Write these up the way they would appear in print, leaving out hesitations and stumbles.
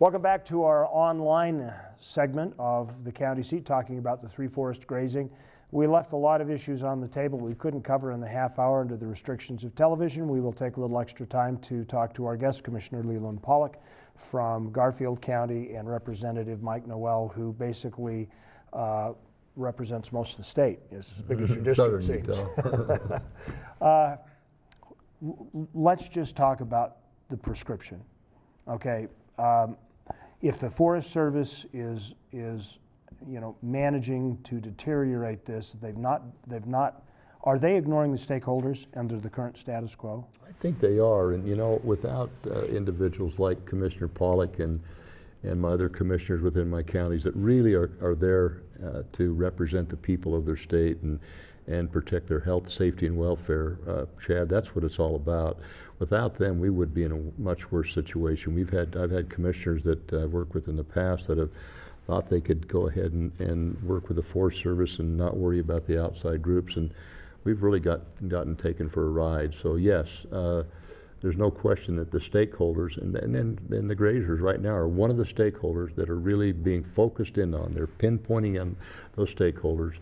Welcome back to our online segment of the county seat, talking about the Three Forest grazing. We left a lot of issues on the table we couldn't cover in the half hour under the restrictions of television. We will take a little extra time to talk to our guest, Commissioner Leland Pollock from Garfield County, and Representative Mike Noel, who basically represents most of the state. It's as big as your district seems. Let's just talk about the prescription. Okay. If the Forest Service is managing to deteriorate this, are they ignoring the stakeholders under the current status quo? I think they are, and without individuals like Commissioner Pollock and my other commissioners within my counties that really are there to represent the people of their state and protect their health, safety, and welfare, Chad, that's what it's all about. Without them, we would be in a much worse situation. I've had commissioners that I've worked with in the past that have thought they could go ahead and work with the Forest Service and not worry about the outside groups, and we've really gotten taken for a ride. So yes, there's no question that the stakeholders and the grazers right now are one of the stakeholders that are really being focused in on. They're pinpointing on those stakeholders,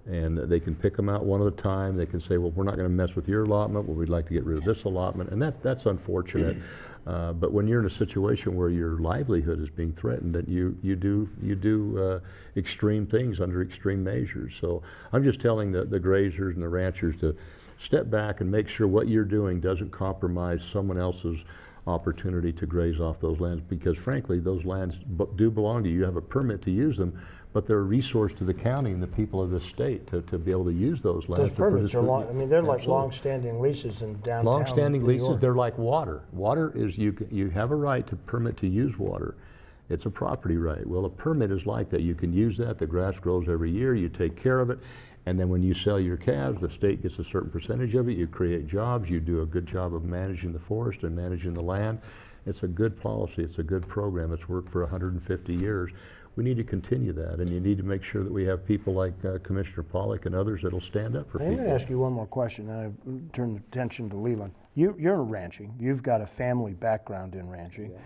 and they can pick them out one at a time. They can say, well, we're not going to mess with your allotment, well, we'd like to get rid of this allotment, and that's unfortunate. But when you're in a situation where your livelihood is being threatened, that you do extreme things under extreme measures. So I'm just telling the grazers and the ranchers to step back and make sure what you're doing doesn't compromise someone else's opportunity to graze off those lands, because frankly those lands do belong to you. You have a permit to use them, but they're a resource to the county and the people of the state to be able to use those lands. Those permits are long, I mean, they're like long-standing leases in downtown long-standing New leases, York. they're like water. Water is, you have a right to permit to use water. It's a property right. Well, a permit is like that. You can use that, the grass grows every year, you take care of it, and then when you sell your calves, the state gets a certain percentage of it, you create jobs, you do a good job of managing the forest and managing the land. It's a good policy, it's a good program, it's worked for 150 years. We need to continue that, and you need to make sure that we have people like Commissioner Pollock and others that'll stand up for people. I'm going to ask you one more question, and I turn the attention to Leland. You're in ranching, you've got a family background in ranching. Yeah.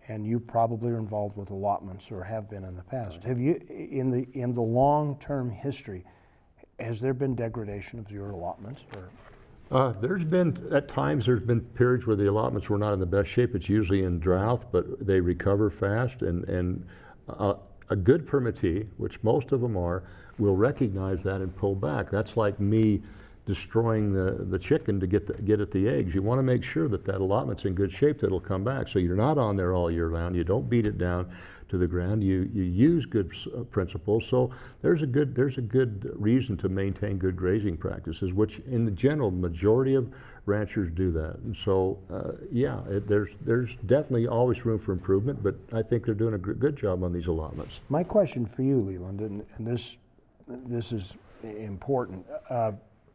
And you probably are involved with allotments or have been in the past. Have you, in the long-term history, has there been degradation of your allotments? Or? There's been, at times, there's been periods where the allotments were not in the best shape. It's usually in drought, but they recover fast, and a good permittee, which most of them are, will recognize that and pull back. That's like me destroying the chicken to get at the eggs. You want to make sure that allotment's in good shape, that it'll come back. So you're not on there all year round. You don't beat it down to the ground. You use good principles. So there's a good reason to maintain good grazing practices, which in the general majority of ranchers do that. And so yeah, there's definitely always room for improvement, but I think they're doing a good job on these allotments. My question for you, Leland, and this is important.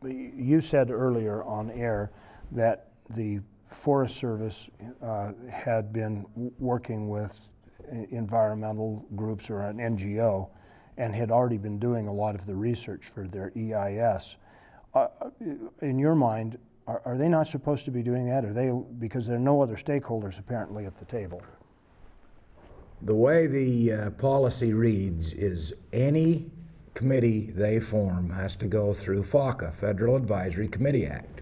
You said earlier on air that the Forest Service had been working with environmental groups or an NGO and had already been doing a lot of the research for their EIS. In your mind, are they not supposed to be doing that? Are they, because there are no other stakeholders apparently at the table? The way the policy reads is any committee they form has to go through FACA, Federal Advisory Committee Act.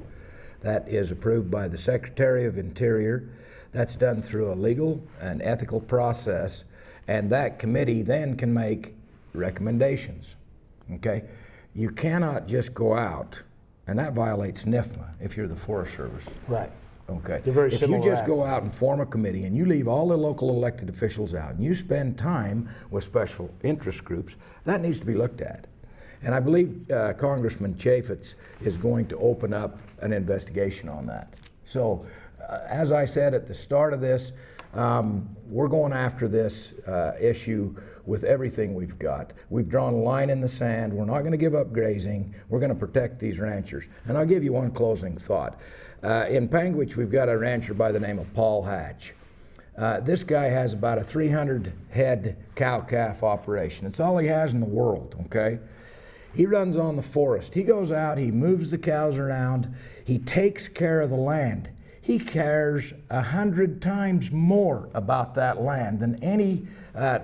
That is approved by the Secretary of Interior. That's done through a legal and ethical process, and that committee then can make recommendations, okay? You cannot just go out, and that violates NIFMA if you're the Forest Service. Right. Okay. If you just go out and form a committee and you leave all the local elected officials out and you spend time with special interest groups, that needs to be looked at. And I believe Congressman Chaffetz is going to open up an investigation on that. So as I said at the start of this, we're going after this issue with everything we've got. We've drawn a line in the sand. We're not going to give up grazing. We're going to protect these ranchers. And I'll give you one closing thought. In Panguitch, we've got a rancher by the name of Paul Hatch. This guy has about a 300 head cow-calf operation. It's all he has in the world, okay? He runs on the forest. He goes out, he moves the cows around, he takes care of the land. He cares 100 times more about that land than any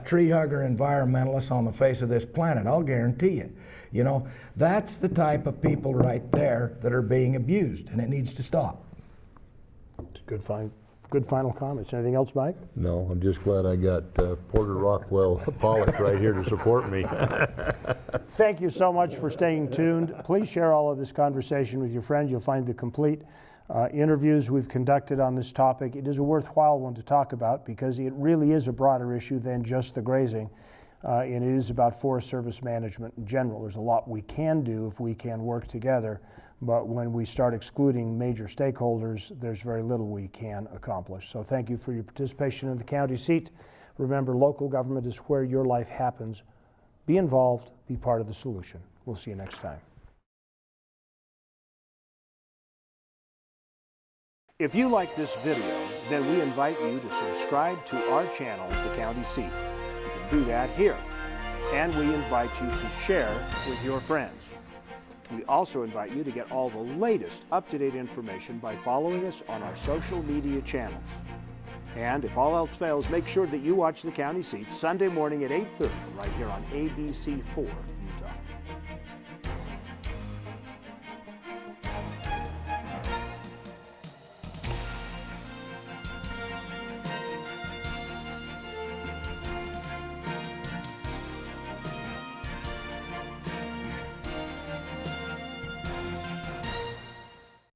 tree hugger environmentalist on the face of this planet, I'll guarantee you. You know, that's the type of people right there that are being abused, and it needs to stop. Good final comments. Anything else, Mike? No, I'm just glad I got Porter Rockwell Pollock right here to support me. Thank you so much for staying tuned. Please share all of this conversation with your friends. You'll find the complete interviews we've conducted on this topic. It is a worthwhile one to talk about because it really is a broader issue than just the grazing. And it is about Forest Service management in general. There's a lot we can do if we can work together, but when we start excluding major stakeholders, there's very little we can accomplish. So thank you for your participation in the county seat. Remember, local government is where your life happens. Be involved, be part of the solution. We'll see you next time. If you like this video, then we invite you to subscribe to our channel, The County Seat. You can do that here. And we invite you to share with your friends. We also invite you to get all the latest up-to-date information by following us on our social media channels. And if all else fails, make sure that you watch The County Seat Sunday morning at 8:30 right here on ABC4 Utah.